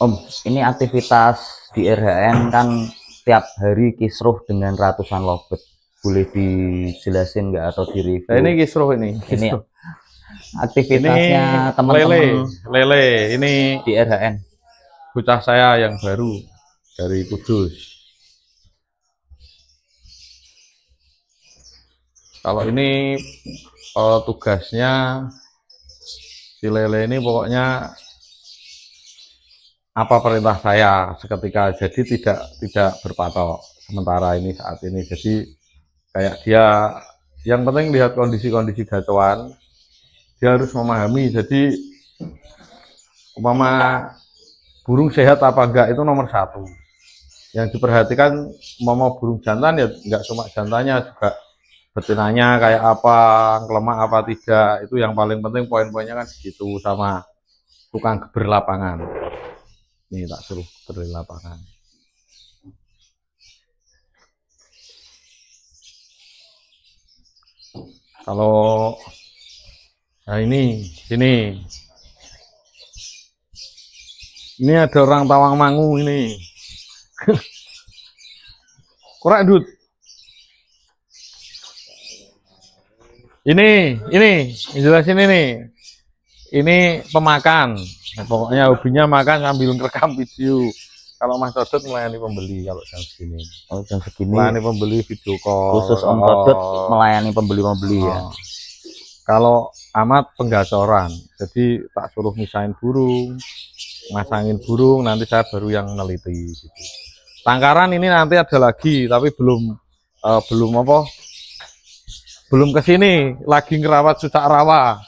Om, ini aktivitas di RHN kan tiap hari kisruh dengan ratusan lobet. Boleh dijelasin nggak atau di review? Nah, ini kisruh ini. Ini aktivitasnya teman-teman lele ini di RHN. bocah saya yang baru dari Kudus. Kalau ini tugasnya si lele ini pokoknya apa perintah saya seketika, jadi tidak berpatok sementara ini saat ini. Jadi kayak dia yang penting lihat kondisi-kondisi gacauan, dia harus memahami. Jadi umpama burung sehat apa enggak itu nomor satu yang diperhatikan. Umpama burung jantan ya enggak cuma jantannya, juga betinanya kayak apa, lemak apa tidak, itu yang paling penting. Poin-poinnya kan segitu. Sama tukang geber lapangan, ini tak suruh geber lapangan. Kalau nah ini ada orang Tawangmangu ini. Kurang dud. Ini jelasin ini. Ini pemakan. Nah, pokoknya hobinya makan sambil ngerekam video. Kalau Mas Codot melayani pembeli kalau jam segini. Oh, jam segini melayani pembeli video call. Khusus Om Codot melayani pembeli-pembeli ya. Kalau amat penggacoran, jadi tak suruh misahin burung, masangin burung, nanti saya baru yang neliti gitu. Tangkaran ini nanti ada lagi, tapi belum kesini, lagi ngerawat cucak rawa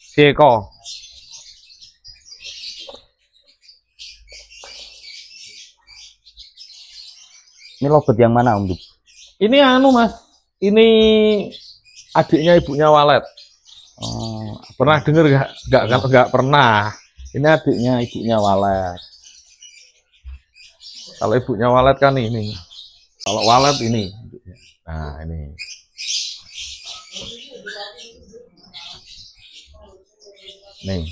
si Eko. Ini lobet yang mana Om? Ini anu Mas, ini adiknya ibunya Walet. Oh, pernah denger nggak pernah. Ini adiknya ibunya Walet. Kalau ibunya Walet kan ini. Kalau Walet ini. Nah, ini. Nih,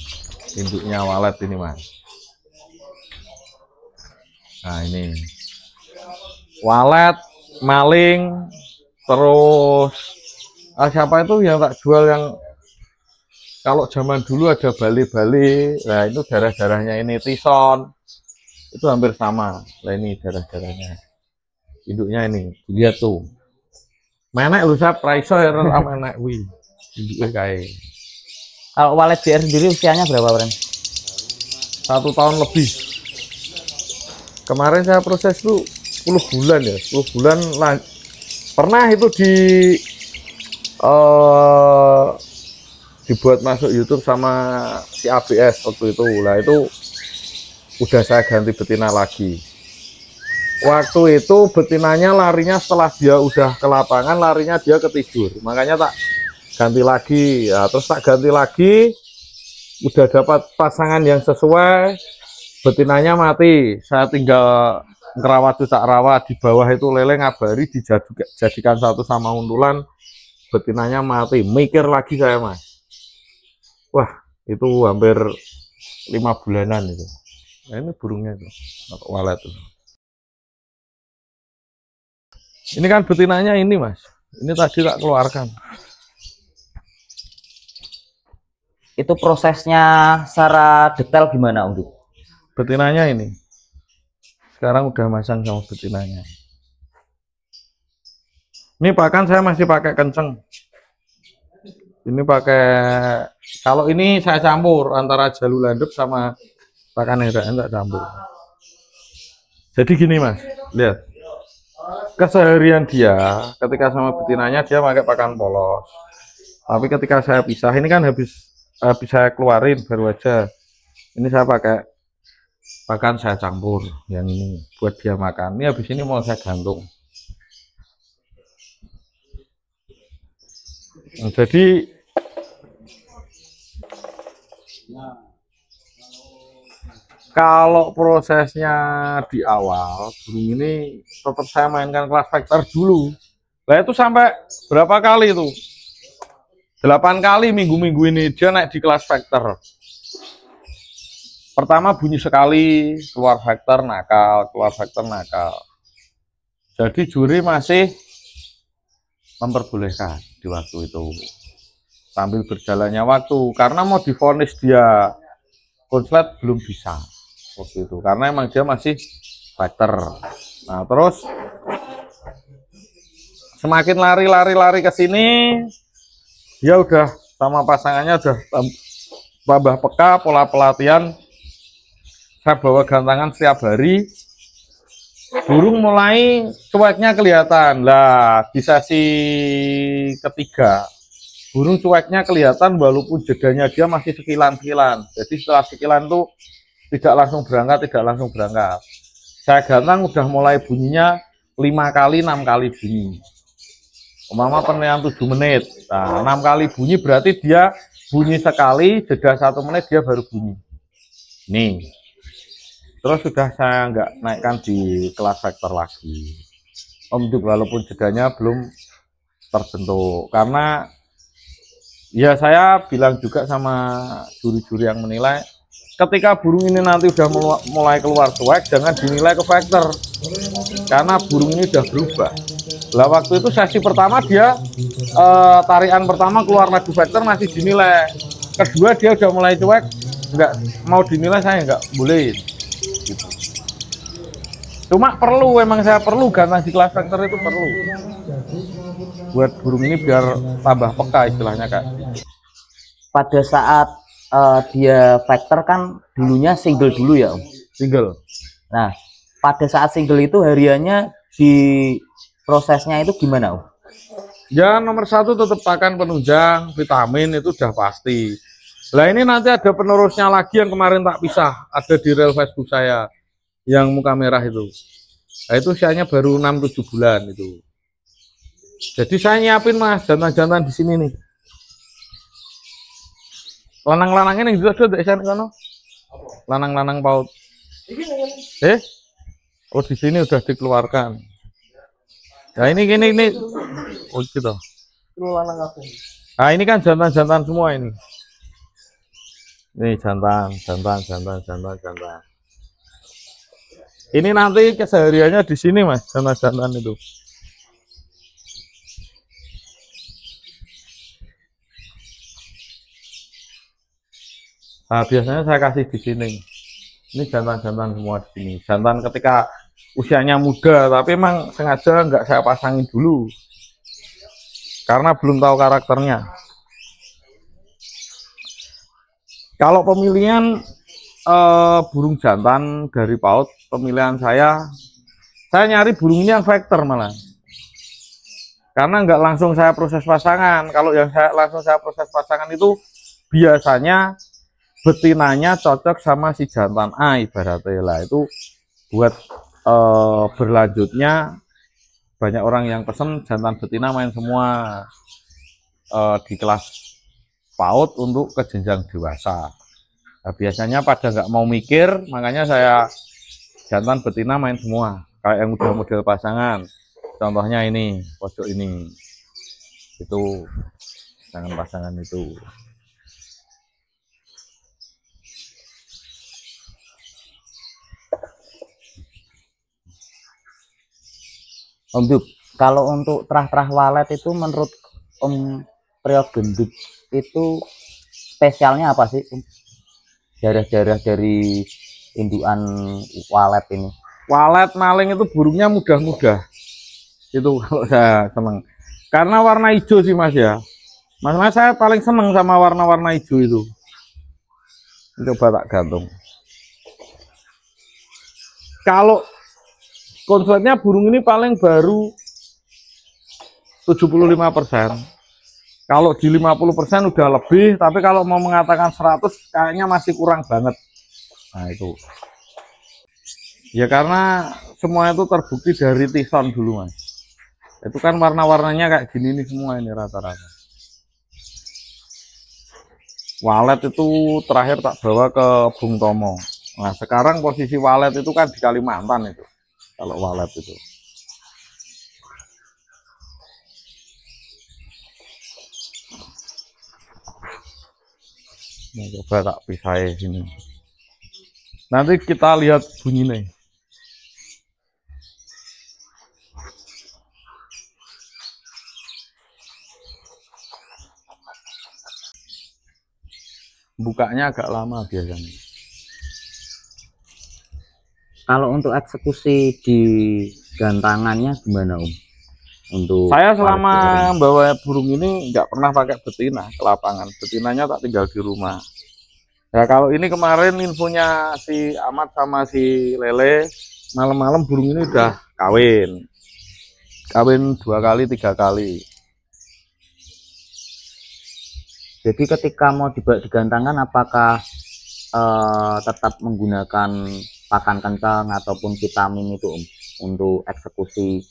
induknya Walet ini Mas. Nah, ini. Walet, maling, terus siapa itu yang tak jual yang kalau zaman dulu ada bali-bali. Nah, itu darah-darahnya ini tison. Itu hampir sama. Nah, ini darah-darahnya. Induknya ini, lihat tuh. Menek lu saya praiso ya menek wi. Induknya kayak. Kalau Walet BR sendiri usianya berapa, Bren? 1 tahun lebih. Kemarin saya proses tuh 10 bulan ya. 10 bulan lah. Pernah itu dibuat masuk YouTube sama si ABS waktu itu. Lah itu udah saya ganti betina lagi. Waktu itu betinanya larinya setelah dia udah ke lapangan, larinya dia ketidur. Makanya tak ganti lagi. Ya, terus tak ganti lagi, udah dapat pasangan yang sesuai, betinanya mati. Saya tinggal ngerawat cucak rawa di bawah itu, lele ngabari dijadikan satu sama undulan, betinanya mati. Mikir lagi saya Mas. Wah, itu hampir 5 bulanan itu. Nah, ini burungnya itu, Walet itu. Ini kan betinanya ini Mas. Ini tadi tak keluarkan. Itu prosesnya secara detail gimana Om? Betinanya ini. Sekarang udah masang sama betinanya. Ini pakan saya masih pakai kenceng. Ini pakai, kalau ini saya campur antara jalu landep sama pakan RHN, tak campur. Jadi gini Mas, lihat. Keseharian dia ketika sama betinanya dia pakai pakan polos. Tapi ketika saya pisah, ini kan habis saya keluarin baru aja. Ini saya pakai pakan saya campur yang ini buat dia makan. Ini habis ini mau saya gantung. Nah, jadi kalau prosesnya di awal, burung ini tetap saya mainkan kelas vektor dulu. Nah itu sampai berapa kali itu? 8 kali minggu-minggu ini dia naik di kelas vektor. Pertama bunyi sekali, keluar vektor nakal, keluar vektor nakal. Jadi juri masih memperbolehkan di waktu itu. Sambil berjalannya waktu, karena mau divonis dia konslet belum bisa waktu itu, karena emang dia masih fighter. Nah terus semakin lari ke sini, dia udah sama pasangannya udah tambah peka, pola pelatihan. Saya bawa gantangan setiap hari. Burung mulai cueknya kelihatan. Lah di sesi ketiga burung cueknya kelihatan walaupun jedanya dia masih sekilan-sekilan. Jadi setelah sekilan tuh tidak langsung berangkat. Saya gantang udah mulai bunyinya 5 kali, 6 kali bunyi. Umpama penilaian 7 menit. Nah, 6 kali bunyi berarti dia bunyi sekali, jeda 1 menit dia baru bunyi. Nih. Terus sudah saya nggak naikkan di kelas vektor lagi. Walaupun jedanya belum terbentuk. Karena ya saya bilang juga sama juri-juri yang menilai, ketika burung ini nanti udah mulai keluar cuek, jangan dinilai ke vektor. Karena burung ini udah berubah. Lah waktu itu sesi pertama dia tarian pertama keluar lagu vektor masih dinilai. Kedua dia udah mulai cuek, nggak mau dinilai, saya nggak boleh. Gitu. Cuma emang saya perlu gantang di kelas vektor itu perlu. Buat burung ini biar tambah peka istilahnya Kak. Pada saat dia vektor kan dulunya single dulu ya Om? Single. Nah, pada saat single itu hariannya di prosesnya itu gimana Om? Ya nomor 1 tetap pakan penunjang, vitamin itu udah pasti. Nah ini nanti ada penerusnya lagi yang kemarin tak pisah, ada di reel Facebook saya yang muka merah itu. Nah itu usianya baru 6-7 bulan itu. Jadi saya nyiapin Mas jantan-jantan di sini nih. Lanang-lanangnya yang juga ada di sana. Lanang-lanang paut. Oh di sini udah dikeluarkan. Nah ini gini. Oh gitu. Nah ini kan jantan-jantan semua ini. Ini jantan. Ini nanti kesehariannya di sini Mas, jantan-jantan itu. Nah, biasanya saya kasih di sini. Ini jantan-jantan semua di sini. Jantan ketika usianya muda, tapi emang sengaja nggak saya pasangin dulu. Karena belum tahu karakternya. Kalau pemilihan burung jantan dari paut, pemilihan saya nyari burung ini yang vektor malah. Karena nggak langsung saya proses pasangan. Kalau yang langsung saya proses pasangan itu biasanya betinanya cocok sama si jantan A ibaratnya lah. Itu buat berlanjutnya banyak orang yang pesen jantan betina main semua di kelas PAUD untuk ke jenjang dewasa. Nah, biasanya pada nggak mau mikir, makanya saya jantan betina main semua. Kayak yang udah model pasangan, contohnya ini pojok ini, itu jangan pasangan itu. Om Duk, kalau untuk terah-terah walet itu menurut Om Priok Gendut itu spesialnya apa sih? Daerah-daerah dari indukan walet ini. Walet maling itu burungnya mudah-mudah. Itu kalau saya seneng. Karena warna hijau sih Mas ya. Masalah saya paling seneng sama warna-warna hijau itu. Coba tak gantung. Kalau konsletnya burung ini paling baru 75%. Kalau di 50% udah lebih, tapi kalau mau mengatakan 100 kayaknya masih kurang banget. Nah itu. Ya karena semua itu terbukti dari tison dulu Mas. Itu kan warna-warnanya kayak gini nih semua ini rata-rata. Walet itu terakhir tak bawa ke Bung Tomo. Nah sekarang posisi walet itu kan di Kalimantan itu. Kalau walet itu. Nah, coba tak pisahin sini. Nanti kita lihat bunyinya. Bukanya agak lama biasanya. Kalau untuk eksekusi di gantangannya gimana Om? Untuk Saya selama parkir. bawa burung ini nggak pernah pakai betina ke lapangan. Betinanya tak tinggal di rumah. Ya kalau ini kemarin infonya si Ahmad sama si Lele, malam-malam burung ini udah kawin. Kawin 2 kali 3 kali. Jadi ketika mau dibawa di gantangan, apakah tetap menggunakan pakan kencang ataupun vitamin itu Om, untuk eksekusi?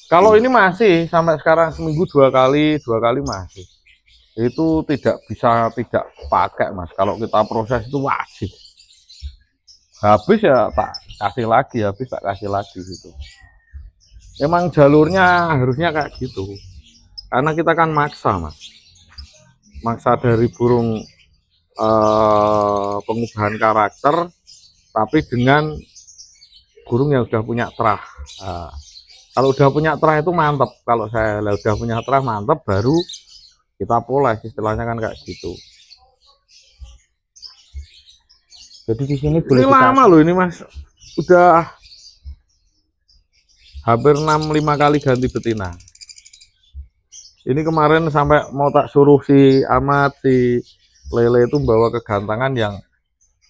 Kalau ini masih sampai sekarang seminggu 2 kali masih. Itu tidak bisa tidak pakai Mas. Kalau kita proses itu wajib. Habis ya tak kasih lagi, habis tak kasih lagi gitu. Emang jalurnya harusnya kayak gitu. Karena kita kan maksa Mas. Maksa dari burung pengubahan karakter, tapi dengan burung yang udah punya terah. Nah, kalau udah punya terah itu mantep. Kalau saya udah punya terah mantep, baru kita poles, istilahnya kan kayak gitu. Jadi di sini Ini boleh lama loh ini Mas, udah hampir 6-5 kali ganti betina. Ini kemarin sampai mau tak suruh si Ahmad, si Lele itu bawa ke gantangan yang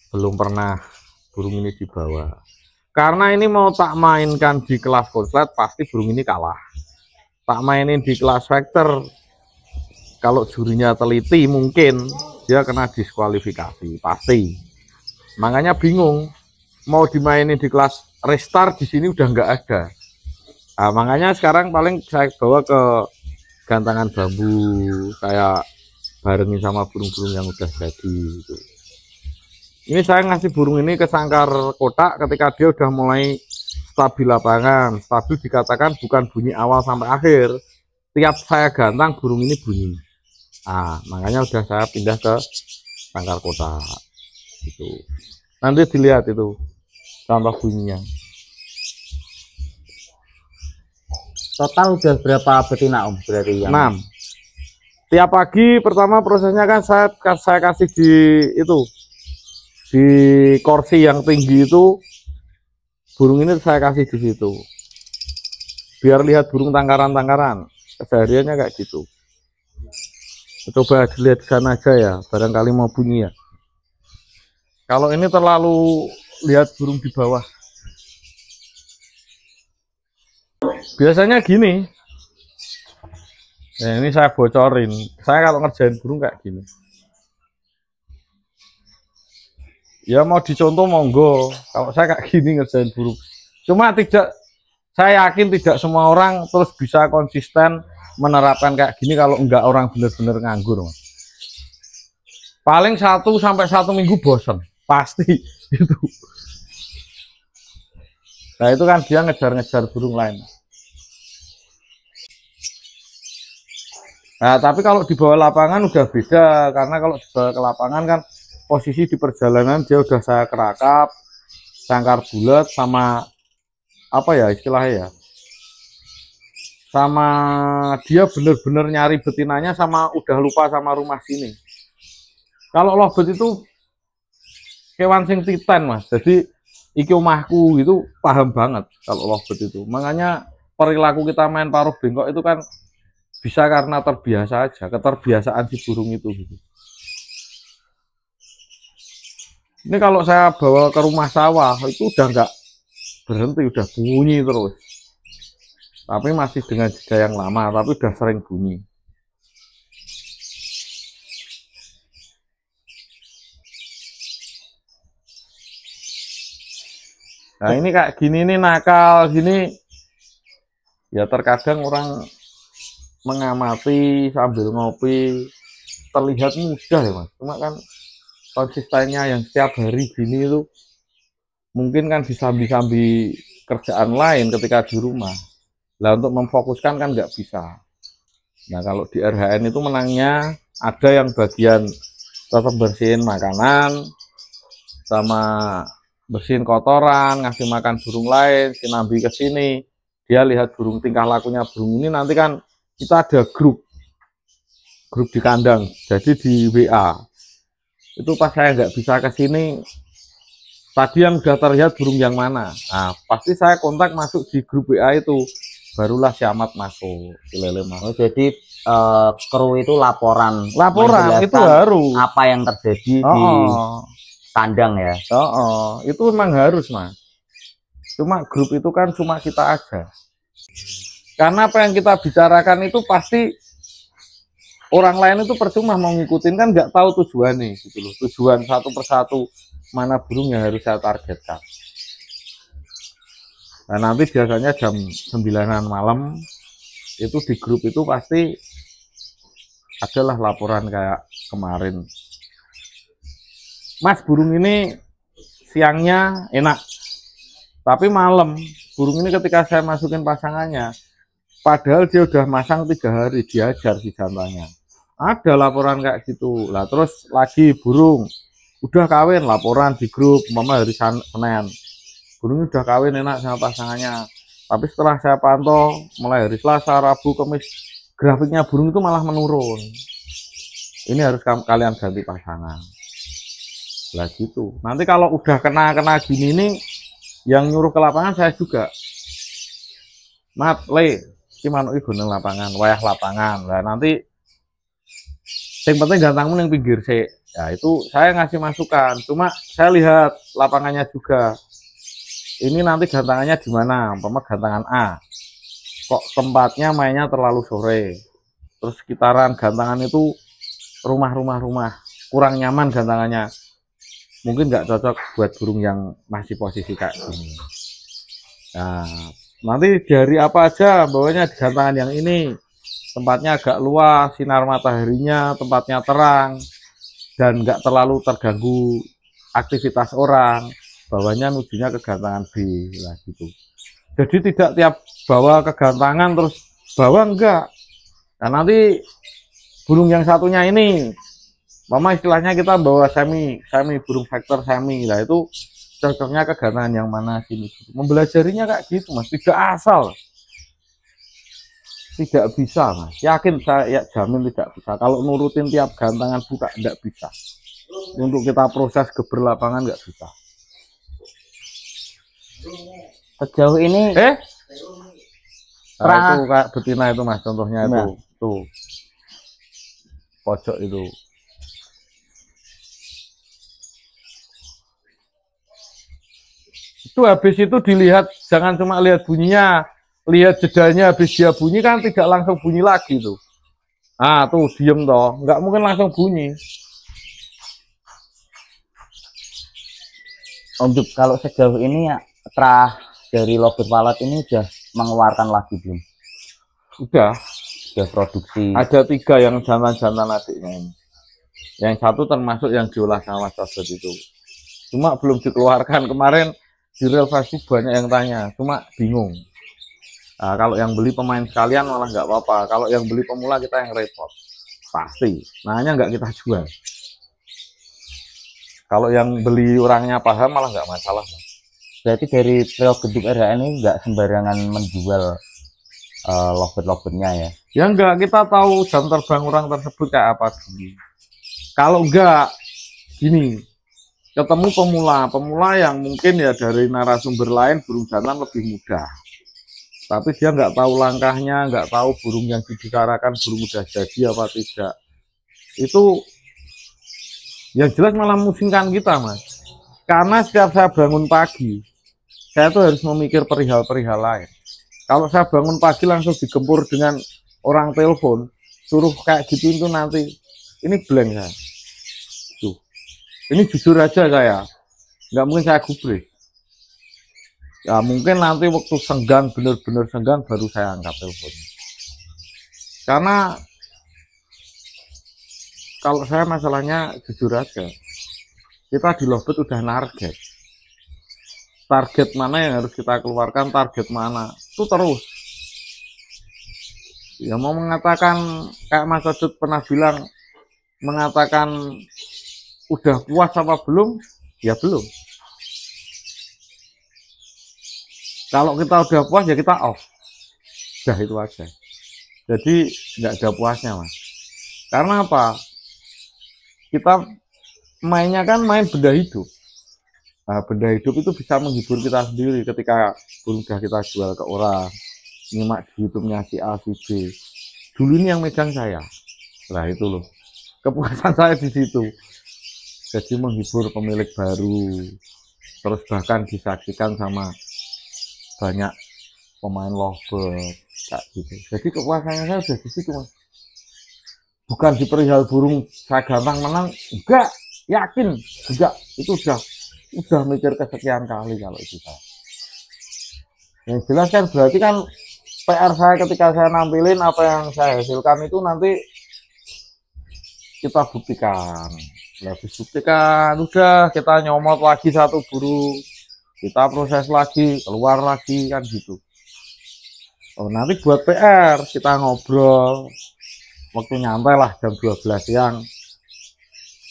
belum pernah burung ini dibawa. Karena ini mau tak mainkan di kelas konslet, pasti burung ini kalah. Tak mainin di kelas vector, kalau jurinya teliti mungkin dia kena diskualifikasi, pasti. Makanya bingung, mau dimainin di kelas restart di sini udah nggak ada. Nah, makanya sekarang paling saya bawa ke gantangan bambu, kayak barengin sama burung-burung yang udah jadi gitu. Ini saya ngasih burung ini ke sangkar kotak ketika dia udah mulai stabil lapangan. Stabil dikatakan bukan bunyi awal sampai akhir. Tiap saya gantang burung ini bunyi. Nah, makanya udah saya pindah ke sangkar kotak gitu. Nanti dilihat itu contoh bunyinya. total udah berapa betina Om berarti yang 6. Tiap pagi pertama prosesnya kan saya kasih di itu, di kursi yang tinggi itu, burung ini saya kasih di situ biar lihat burung tangkaran-tangkaran. Kesehariannya kayak gitu. Coba dilihat di sana aja ya, barangkali mau bunyi ya. Kalau ini terlalu lihat burung di bawah. Biasanya gini. Nah, ini saya bocorin. Saya kalau ngerjain burung kayak gini. Ya mau dicontoh monggo. Kalau saya kayak gini ngerjain burung. Cuma tidak, saya yakin tidak semua orang terus bisa konsisten menerapkan kayak gini kalau enggak orang bener-bener nganggur Mas. Paling 1 sampai 1 minggu bosen. Pasti itu. Nah itu kan dia ngejar-ngejar burung lain. Nah tapi kalau di bawah lapangan udah beda, karena kalau di bawah ke lapangan kan posisi di perjalanan dia udah saya kerakap, sangkar bulat sama apa ya istilahnya ya, sama dia bener-bener nyari betinanya, sama udah lupa sama rumah sini. Kalau lovebird itu kewan sing titan Mas, jadi iki omahku itu paham banget kalau lovebird itu. Makanya perilaku kita main paruh bengkok itu kan bisa karena terbiasa aja, keterbiasaan si burung itu gitu. Ini kalau saya bawa ke rumah sawah itu udah nggak berhenti, udah bunyi terus. Tapi masih dengan jeda yang lama, tapi udah sering bunyi. Nah ini kayak gini nih nakal gini, ya terkadang orang mengamati sambil ngopi terlihat mudah ya Mas, cuma kan konsistennya yang setiap hari gini itu mungkin kan disambi-sambi kerjaan lain ketika di rumah. Lah untuk memfokuskan kan nggak bisa. Nah kalau di RHN itu menangnya ada yang bagian tetap bersihin makanan sama bersihin kotoran, ngasih makan burung lain, sinambi ke sini, dia lihat burung, tingkah lakunya burung ini. Nanti kan kita ada grup di kandang, jadi di WA itu pas saya nggak bisa ke sini, tadi yang udah terlihat burung yang mana, nah pasti saya kontak masuk di grup WA itu, barulah si Ahmad masuk, si Lele masuk. Oh, jadi kru itu laporan Itu menjelaskan harus apa yang terjadi di kandang ya. Itu memang harus, Mas. Cuma grup itu kan cuma kita aja, karena apa yang kita bicarakan itu pasti orang lain itu percuma mau ngikutin, kan nggak tahu tujuannya gitu loh, tujuan satu persatu mana burung yang harus saya targetkan. Nah nanti biasanya jam 9-an malam itu di grup itu pasti adalah laporan kayak kemarin, Mas burung ini siangnya enak, tapi malam burung ini ketika saya masukin pasangannya, padahal dia udah masang 3 hari, diajar si jantannya. Ada laporan kayak gitu lah. Terus lagi burung udah kawin, laporan di grup, mama hari Senin burung udah kawin enak sama pasangannya, tapi setelah saya pantau mulai hari Selasa, Rabu, Kamis, grafiknya burung itu malah menurun. Ini harus kalian ganti pasangan lah gitu. Nanti kalau udah kena gini nih, yang nyuruh ke lapangan saya juga, Mat, Le, gimana gunung lapangan, wayah lapangan lah. Nanti yang penting gantangmu yang pinggir sih. Ya itu saya ngasih masukan. Cuma saya lihat lapangannya juga. Ini nanti gantangannya di mana? Umpama gantangan A. Kok tempatnya mainnya terlalu sore. Terus sekitaran gantangan itu rumah. Kurang nyaman gantangannya. Mungkin nggak cocok buat burung yang masih posisi kayak gini. Nah, nanti dari apa aja bawahnya di gantangan yang ini, tempatnya agak luas, sinar mataharinya, tempatnya terang, dan nggak terlalu terganggu aktivitas orang, bawahnya nujunya ke gantangan B lah gitu. Jadi tidak tiap bawa ke gantangan terus bawa enggak. Nah nanti burung yang satunya ini, mama istilahnya kita bawa semi burung vektor semi lah, itu cocoknya ke gantangan yang mana sini. Mempelajarinya kayak gitu, Mas, tidak asal. Tidak bisa, Mas. Yakin saya jamin tidak bisa. Kalau nurutin tiap gantangan buka tidak bisa. Untuk kita proses ke berlapangan nggak bisa. Sejauh ini nah, itu kayak betina itu, Mas, contohnya itu. Tuh. Pojok itu. Itu habis itu dilihat, jangan cuma lihat bunyinya, lihat jedanya. Habis dia bunyi kan tidak langsung bunyi lagi tuh. Nah tuh diem toh, nggak mungkin langsung bunyi. Untuk kalau sejauh ini ya, terah dari Lovebird Wallet ini udah mengeluarkan lagi belum? Udah produksi. Ada 3 yang jantan adiknya ini. Yang satu termasuk yang diolah sama Mas Robert itu. Cuma belum dikeluarkan. Kemarin di real Facebook banyak yang tanya, cuma bingung. Nah, kalau yang beli pemain sekalian malah nggak apa-apa. Kalau yang beli pemula kita yang repot. Pasti. Nanya nggak kita jual. Kalau yang beli orangnya paham malah nggak masalah. Berarti dari Trio Gedung RHN ini nggak sembarangan menjual lovebird-lovebird-nya ya? Ya enggak, kita tahu jam terbang orang tersebut kayak apa dulu. Kalau enggak, gini, ketemu pemula yang mungkin ya dari narasumber lain burung jantan lebih mudah. Tapi dia nggak tahu langkahnya, nggak tahu burung yang dibicarakan burung udah jadi apa tidak. Itu yang jelas malah musingkan kita, Mas. Karena setiap saya bangun pagi, saya tuh harus memikir perihal-perihal lain. Kalau saya bangun pagi langsung digempur dengan orang telepon, suruh kayak gitu itu nanti, ini blank saya. Tuh. Ini jujur aja saya, nggak mungkin saya gubris. Ya mungkin nanti waktu senggang, bener-bener senggang baru saya angkat telepon. Karena kalau saya masalahnya jujur aja, kita di Lovebird udah target mana yang harus kita keluarkan, target mana itu terus. Ya mau mengatakan kayak Mas Odut pernah bilang, mengatakan udah puas apa belum, ya belum. Kalau kita udah puas ya kita off. Udah itu aja. Jadi nggak ada puasnya mas. Karena apa? Kita mainnya kan main benda hidup. Nah, benda hidup itu bisa menghibur kita sendiri ketika udah kita jual ke orang, nyimak di YouTube-nya si A, si B. Dulu ini yang megang saya. Nah itu loh, kepuasan saya di situ. Jadi menghibur pemilik baru, terus bahkan disaksikan sama banyak pemain lovebird kayak gitu. Jadi kepuasannya saya udah di situ mas. Bukan di perihal burung saya gampang menang, enggak, yakin, enggak, itu udah mikir kesekian kali kalau itu saya. Yang jelas kan berarti kan PR saya ketika saya nampilin apa yang saya hasilkan itu nanti kita buktikan. Habis buktikan, udah kita nyomot lagi satu burung, kita proses lagi, keluar lagi kan gitu. Oh nanti buat PR kita ngobrol, waktu nyantai lah jam 12 siang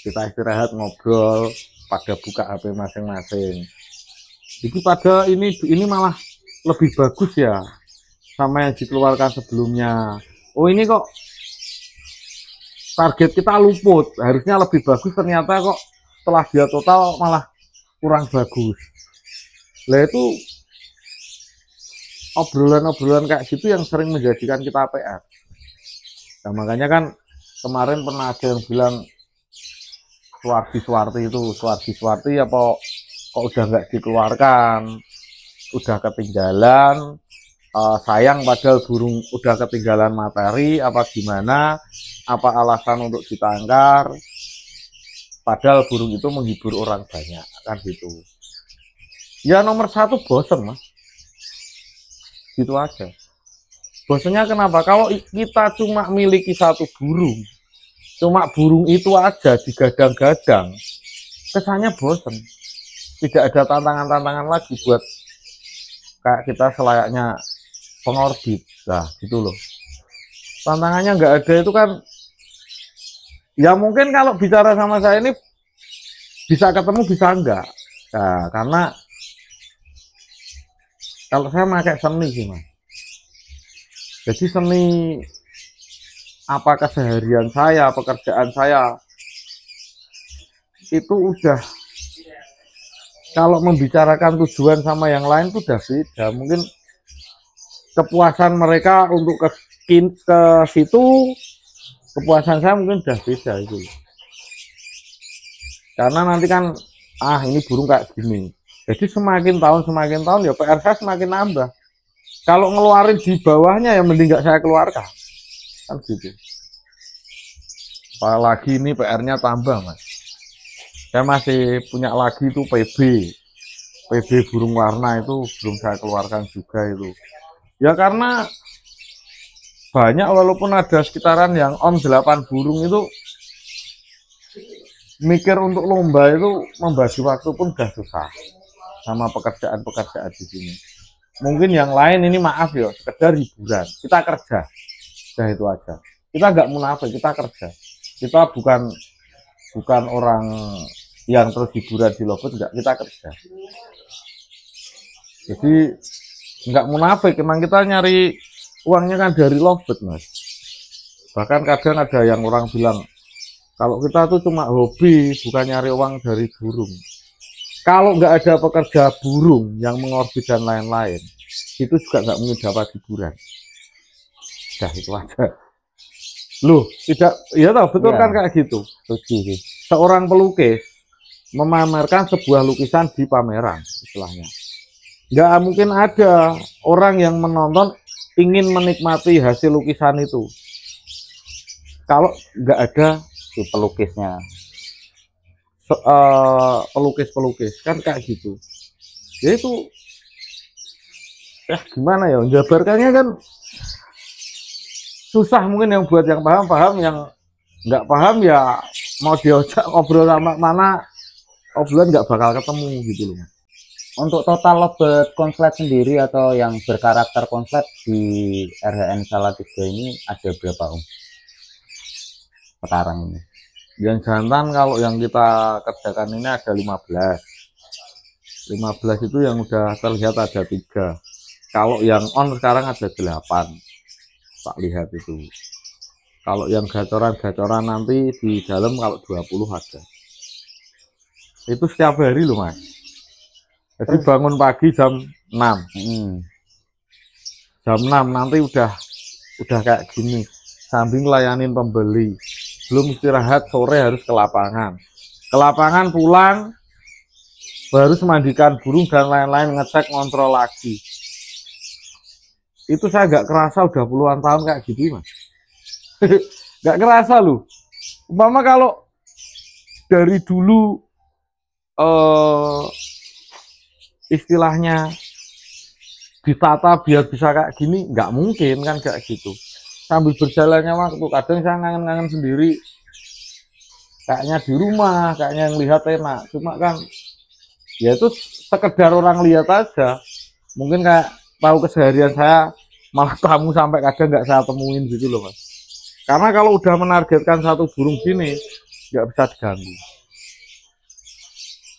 kita istirahat ngobrol, pada buka HP masing-masing. Jadi pada ini malah lebih bagus ya sama yang dikeluarkan sebelumnya. Oh ini kok target kita luput, harusnya lebih bagus, ternyata kok setelah dia total malah kurang bagus. Lah itu obrolan-obrolan kayak gitu yang sering menjadikan kita PR. Nah makanya kan kemarin pernah ada yang bilang Suwardi apa kok udah nggak dikeluarkan, udah ketinggalan, sayang padahal burung udah ketinggalan materi apa gimana, apa alasan untuk ditangkar, padahal burung itu menghibur orang banyak kan gitu. Ya nomor satu bosen mas, gitu aja. Bosennya kenapa? Kalau kita cuma miliki satu burung, cuma burung itu aja digadang-gadang, kesannya bosen. Tidak ada tantangan-tantangan lagi buat kayak kita selayaknya pengorbit. Nah gitu loh. Tantangannya nggak ada itu kan. Ya mungkin kalau bicara sama saya ini bisa ketemu bisa enggak. Nah karena kalau saya pakai seni sih mas. Jadi seni apa keseharian saya, pekerjaan saya itu udah, kalau membicarakan tujuan sama yang lain itu udah beda. Mungkin kepuasan mereka untuk ke situ, kepuasan saya mungkin udah beda itu. Karena nanti kan ini burung kayak gini. Jadi semakin tahun ya PR saya semakin nambah. Kalau ngeluarin di bawahnya ya mending nggak saya keluarkan. Kan gitu. Apalagi ini PR-nya tambah mas. Saya masih punya lagi itu PB burung warna itu belum saya keluarkan juga itu. Ya karena banyak, walaupun ada sekitaran yang on 8 burung itu, mikir untuk lomba itu membagi waktu pun udah susah sama pekerjaan-pekerjaan di sini. Mungkin yang lain ini maaf ya, sekedar hiburan. Kita kerja, udah itu aja. Kita nggak munafik, kita kerja. Kita bukan orang yang terus hiburan di lovebird, enggak, kita kerja. Jadi nggak munafik, emang kita nyari uangnya kan dari lovebird mas. Bahkan kadang ada yang orang bilang kalau kita tuh cuma hobi, bukan nyari uang dari burung. Kalau nggak ada pekerja burung yang mengorbit dan lain-lain, itu juga nggak mungkin dapat hiburan. Dah itu aja. Loh, tidak, ya tahu betul ya, kan kayak gitu. Setuju. Seorang pelukis memamerkan sebuah lukisan di pameran, istilahnya. Nggak mungkin ada orang yang menonton ingin menikmati hasil lukisan itu kalau nggak ada si pelukisnya. Pelukis kan kayak gitu. Ya itu gimana ya jabarkannya kan susah. Mungkin yang buat yang paham, yang nggak paham ya mau diajak ngobrol sama mana, obrolan nggak bakal ketemu gitu loh. Untuk total lovebird konslet sendiri atau yang berkarakter konslet di RHN Salatiga ini ada berapa om sekarang ini? Yang jantan kalau yang kita kerjakan ini ada 15. 15 itu yang udah terlihat ada 3. Kalau yang on sekarang ada 8. Tak lihat itu. Kalau yang gacoran-gacoran nanti di dalam kalau 20 ada. Itu setiap hari loh Mas. Jadi bangun pagi jam 6. Jam 6 nanti udah kayak gini. Sambil ngelayanin pembeli. Belum istirahat, sore harus ke lapangan. Ke lapangan pulang, baru memandikan burung dan lain-lain, ngecek, ngontrol lagi. Itu saya nggak kerasa udah puluhan tahun kayak gitu Mas. Nggak kerasa loh. Umpama kalau dari dulu istilahnya ditata biar bisa kayak gini, nggak mungkin kan kayak gitu. Sambil berjalannya waktu, kadang saya ngangen-ngangen sendiri, kayaknya di rumah, kayaknya yang lihat enak. Cuma kan, ya itu sekedar orang lihat aja. Mungkin kayak tahu keseharian saya, malah tamu sampai kadang nggak saya temuin gitu loh Mas. Karena kalau udah menargetkan satu burung gini, nggak bisa diganggu.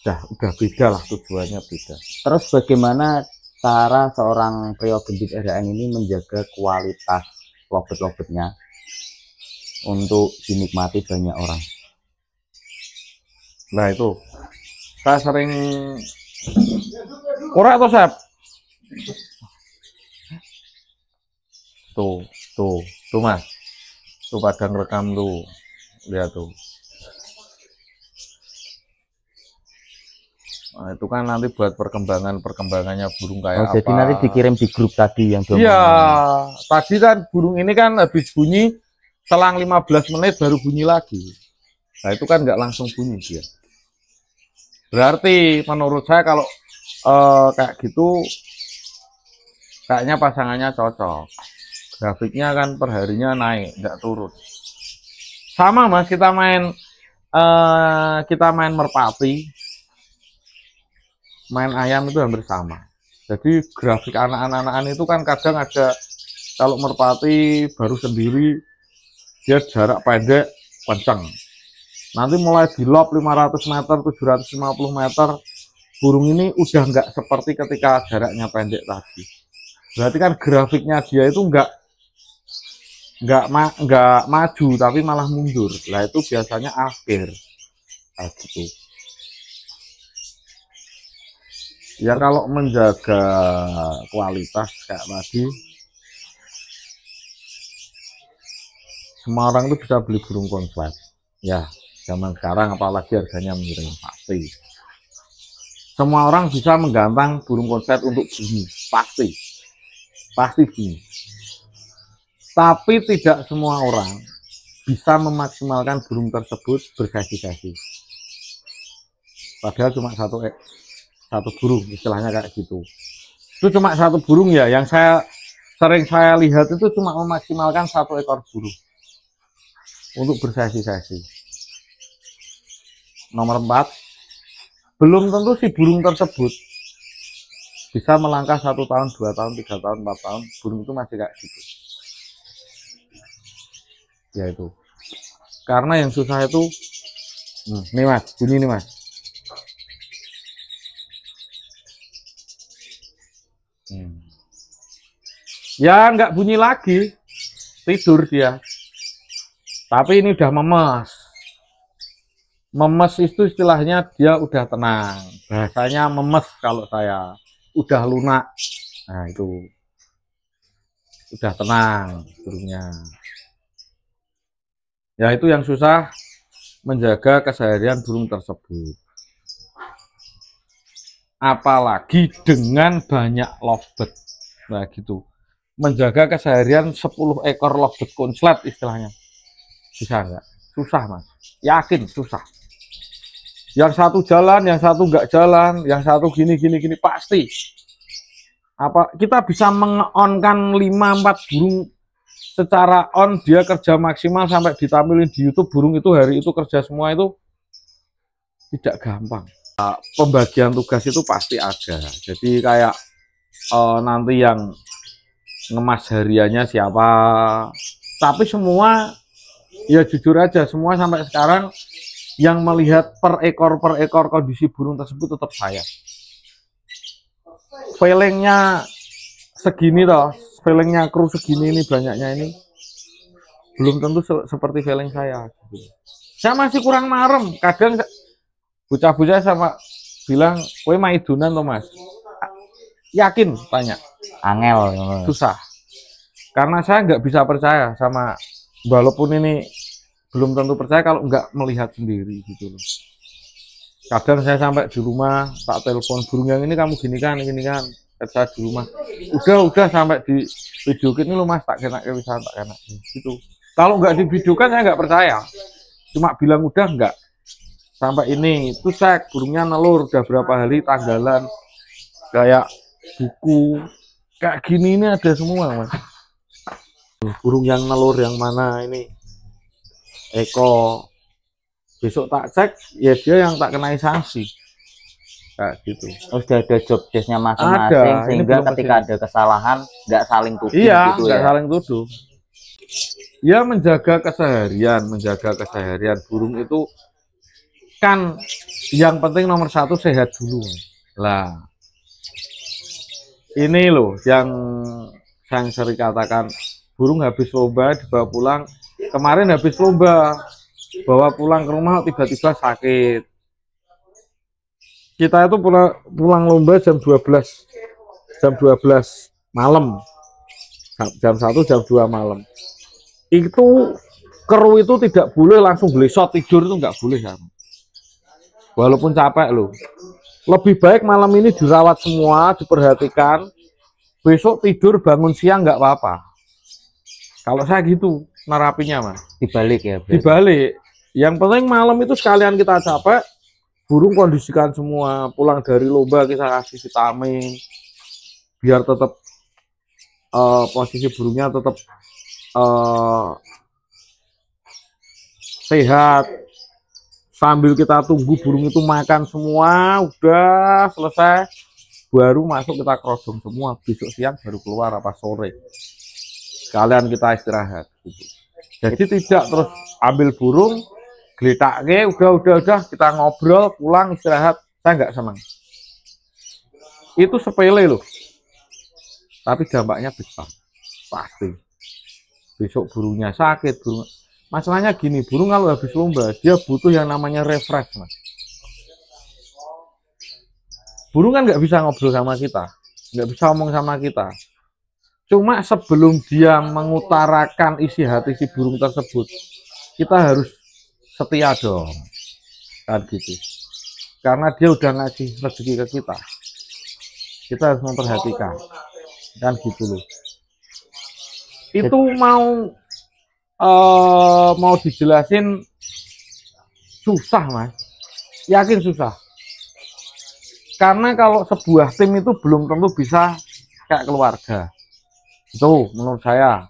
Udah beda lah, tujuannya beda. Terus bagaimana cara seorang pria gendut RAN ini menjaga kualitas lobet-lobetnya untuk dinikmati banyak orang? Nah itu, saya sering korek atau Sep? Tuh Mas, tuh padang rekam tuh, lihat tuh. Nah, itu kan nanti buat perkembangannya burung kayak apa. Jadi nanti dikirim di grup tadi yang belum. Iya, tadi kan burung ini kan habis bunyi, selang 15 menit baru bunyi lagi. Nah itu kan nggak langsung bunyi dia. Berarti menurut saya kalau kayak gitu, kayaknya pasangannya cocok. Grafiknya kan perharinya naik, nggak turun. Sama Mas, kita main merpati, main ayam itu hampir sama. Jadi grafik anak-anakan itu kan kadang ada, kalau merpati baru sendiri dia jarak pendek kencang. Nanti mulai di lob 500 meter, 750 meter, burung ini udah nggak seperti ketika jaraknya pendek tadi. Berarti kan grafiknya dia itu nggak maju tapi malah mundur. Lah itu biasanya akhir kayak gitu. Ya kalau menjaga kualitas kayak tadi, semua orang itu bisa beli burung konslet. Ya, zaman sekarang apalagi harganya miring pasti. Semua orang bisa menggantang burung konslet untuk bunyi, pasti bunyi. Tapi tidak semua orang bisa memaksimalkan burung tersebut bersesi-sesi. Padahal cuma satu burung, istilahnya kayak gitu. Itu cuma satu burung ya, yang sering saya lihat itu cuma memaksimalkan 1 ekor burung untuk bersesi-sesi. Nomor 4, belum tentu si burung tersebut bisa melangkah 1 tahun, 2 tahun, 3 tahun, 4 tahun, burung itu masih kayak gitu. Ya itu. Karena yang susah itu, nih Mas, bunyi nih Mas. Ya nggak bunyi lagi, tidur dia. Tapi ini udah memes. Memes itu istilahnya dia udah tenang. Bahasanya memes kalau saya. Udah lunak. Nah itu. Udah tenang burungnya. Ya itu yang susah, menjaga keseharian burung tersebut. Apalagi dengan banyak lovebird. Nah gitu. Menjaga keseharian 10 ekor lovebird konslet istilahnya. Bisa nggak? Susah Mas. Yakin susah. Yang satu jalan, yang satu nggak jalan, yang satu gini pasti. Apa kita bisa meng-on-kan 5-4 burung secara on, dia kerja maksimal sampai ditampilin di YouTube burung itu hari itu kerja semua, itu tidak gampang. Pembagian tugas itu pasti ada. Jadi kayak nanti yang ngemas hariannya siapa, tapi semua ya jujur aja, semua sampai sekarang yang melihat per ekor kondisi burung tersebut tetap saya. velengnya segini toh, velengnya kru segini ini banyaknya ini belum tentu seperti veleng saya gitu. Saya masih kurang marem, kadang bocah-bocah sama bilang, "Kowe maidunan toh, Mas?" Yakin tanya. Angel. Susah. Karena saya nggak bisa percaya sama, walaupun ini belum tentu percaya kalau nggak melihat sendiri gitu loh. Kadang saya sampai di rumah tak telepon, burung yang ini kamu gini kan, saya di rumah. Udah sampai di videokin ini lo Mas, tak kena bisa tak kena gitu. Kalau nggak di videokan saya nggak percaya. Cuma bilang udah nggak. Sampai ini itu cek burungnya nelur udah berapa hari tanggalan kayak buku kayak gini ini ada semua Mas. Burung yang nelur yang mana ini Eko, besok tak cek ya dia yang tak kenai sanksi kayak gitu. Sudah ada job desk-nya masing-masing sehingga ketika ada kesalahan nggak saling tuduh. Iya, gitu nggak ya. saling tuduh. Ya menjaga keseharian burung itu kan yang penting nomor satu sehat dulu lah. Ini loh yang saya sering katakan, burung habis lomba dibawa pulang. Kemarin habis lomba bawa pulang ke rumah tiba-tiba sakit. Kita itu pulang lomba jam 12 malam, jam 1 jam 2 malam. Itu kru itu tidak boleh langsung beli shot tidur, itu nggak boleh kan. Walaupun capek loh. Lebih baik malam ini dirawat semua, diperhatikan. Besok tidur bangun siang nggak apa-apa. Kalau saya gitu narapinya Mas. Dibalik ya. Berarti. Dibalik. Yang penting malam itu sekalian kita capek, burung kondisikan semua. Pulang dari lomba kita kasih vitamin, biar tetap posisi burungnya tetap sehat. Sambil kita tunggu burung itu makan semua, udah selesai, baru masuk kita kerosong semua. Besok siang baru keluar apa sore. Sekalian kita istirahat. Gitu. Jadi tidak terus ambil burung, geletaknya, udah kita ngobrol, pulang istirahat. Saya nggak senang. Itu sepele loh. Tapi dampaknya besar. Pasti. Besok burungnya sakit, burung. Masalahnya gini, burung kalau habis lomba, dia butuh yang namanya refresh, Mas. Burung kan nggak bisa ngobrol sama kita, nggak bisa ngomong sama kita. Cuma sebelum dia mengutarakan isi hati si burung tersebut, kita harus setia dong, kan gitu. Karena dia udah ngasih rezeki ke kita harus memperhatikan, kan gitu loh. Itu mau dijelasin susah Mas, yakin susah. Karena kalau sebuah tim itu belum tentu bisa kayak keluarga. Itu menurut saya.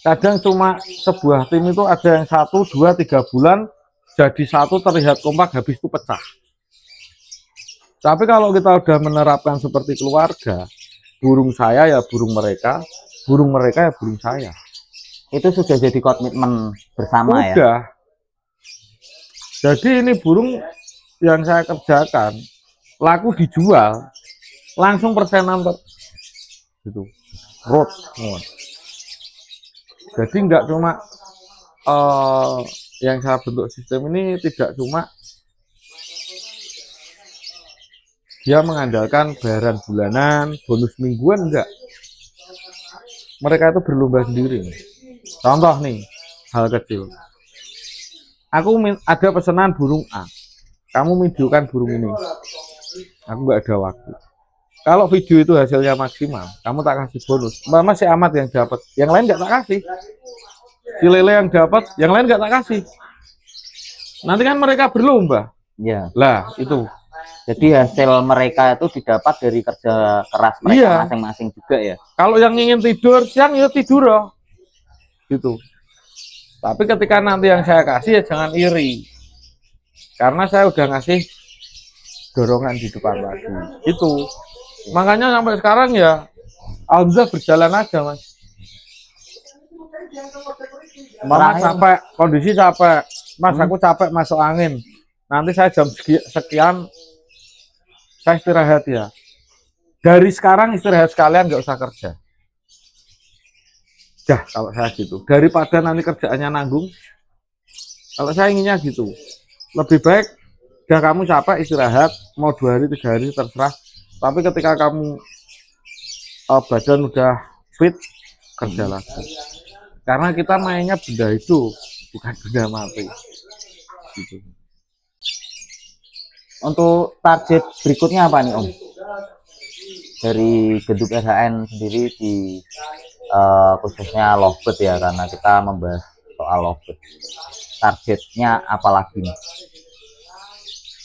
Kadang cuma sebuah tim itu ada yang 1, 2, 3 bulan jadi satu terlihat kompak, habis itu pecah. Tapi kalau kita udah menerapkan seperti keluarga, burung saya ya burung mereka ya burung saya. Itu sudah jadi komitmen bersama ya. Udah. Jadi ini burung yang saya kerjakan laku dijual langsung persenan gitu. Road. Jadi nggak cuma yang saya bentuk sistem ini tidak cuma dia mengandalkan bayaran bulanan, bonus mingguan, enggak. Mereka itu berlomba sendiri. Contoh nih, hal kecil. Aku ada pesanan burung A. Kamu videokan burung ini. Aku nggak ada waktu. Kalau video itu hasilnya maksimal, kamu tak kasih bonus. Mama si Amat yang dapat, yang lain nggak tak kasih. Si Lele yang dapat, yang lain nggak tak kasih. Nanti kan mereka berlomba. Ya. Lah itu. Jadi hasil mereka itu didapat dari kerja keras mereka masing-masing juga ya. Kalau yang ingin tidur siang ya tidur loh. Gitu. Tapi ketika nanti yang saya kasih ya jangan iri. Karena saya udah ngasih dorongan di depan lagi. Itu. Makanya sampai sekarang ya alhamdulillah berjalan aja, Mas. Mama capek, kondisi capek. Mas, aku capek masuk angin. Nanti saya jam sekian saya istirahat ya. Dari sekarang istirahat sekalian, nggak usah kerja. Dah, kalau saya gitu. Daripada nanti kerjaannya nanggung, kalau saya inginnya gitu. Lebih baik, udah kamu capek istirahat, mau 2 hari, 3 hari, terserah. Tapi ketika kamu badan udah fit, kerja lagi. Karena kita mainnya benda hidup, bukan benda mati. Gitu. Untuk target berikutnya apa nih Om? Dari Gedung RHN sendiri di khususnya lovebird ya, karena kita membahas soal lovebird. Targetnya apalagi nih?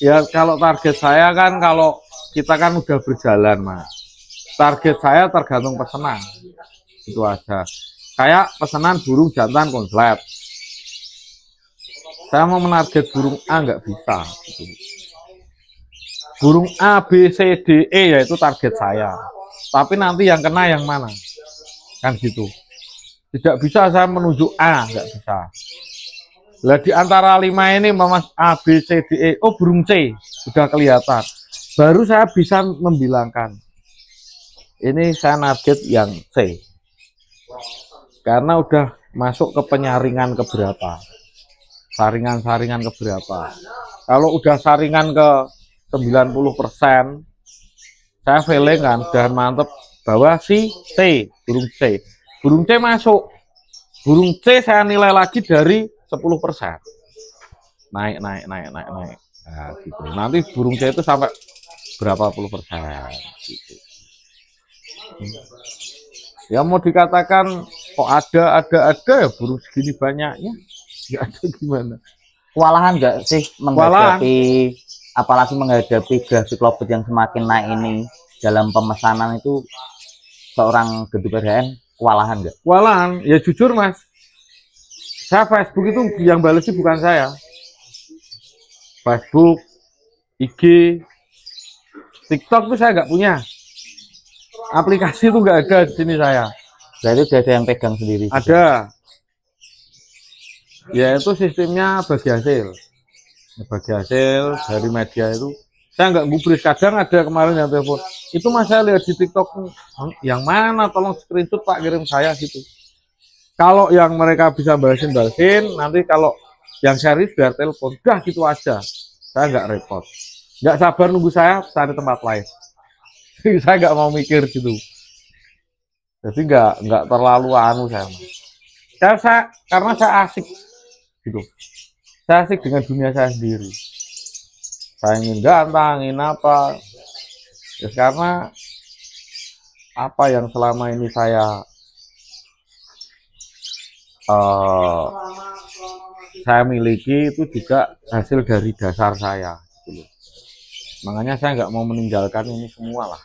Ya kalau target saya kan, kalau kita kan udah berjalan Mas. Target saya tergantung pesanan. Itu aja. Kayak pesanan burung jantan konslet. Saya mau menarget burung A nggak bisa. Gitu. Burung A, B, C, D, E yaitu target saya. Tapi nanti yang kena yang mana? Kan gitu. Tidak bisa saya menunjuk A, nggak bisa. Lah di antara 5 ini Mas A, B, C, D, E, oh burung C sudah kelihatan. Baru saya bisa membilangkan ini saya target yang C. Karena udah masuk ke penyaringan keberapa. Saringan-saringan keberapa. Kalau udah saringan ke 90%, saya feeling kan dan mantep bahwa si C, burung C. Burung C masuk. Burung C saya nilai lagi dari 10%. Naik. Nah, gitu. Nanti burung C itu sampai berapa puluh persen. Gitu. Ya mau dikatakan kok ada ya burung segini banyaknya. Ya ada gimana? Kewalahan nggak sih menghadapi, apalagi menghadapi grafik lovebird yang semakin naik ini dalam pemesanan itu, seorang Gedung RHN kewalahan nggak? Kewalahan, ya jujur Mas. Saya Facebook itu yang balas sih bukan saya. Facebook, IG, TikTok tuh saya nggak punya. Aplikasi itu nggak ada di sini saya. Berarti udah ada yang pegang sendiri? Ada. Ya itu sistemnya bagi hasil. Bagi hasil dari media itu. Saya nggak gubris. Kadang ada kemarin yang telepon. Itu Mas saya lihat di TikTok. Yang mana? Tolong screenshot Pak, kirim saya gitu. Kalau yang mereka bisa balasin. Nanti kalau yang serius biar telepon. Udah gitu aja. Saya nggak repot. Nggak sabar nunggu saya cari tempat lain. Saya nggak mau mikir gitu. Jadi nggak terlalu anu saya. Karena saya asik gitu. Saya asik dengan dunia saya sendiri. Saya ingin ganteng, ingin apa. Ya karena apa yang selama ini saya miliki itu juga hasil dari dasar saya gitu. Makanya saya nggak mau meninggalkan ini semua lah.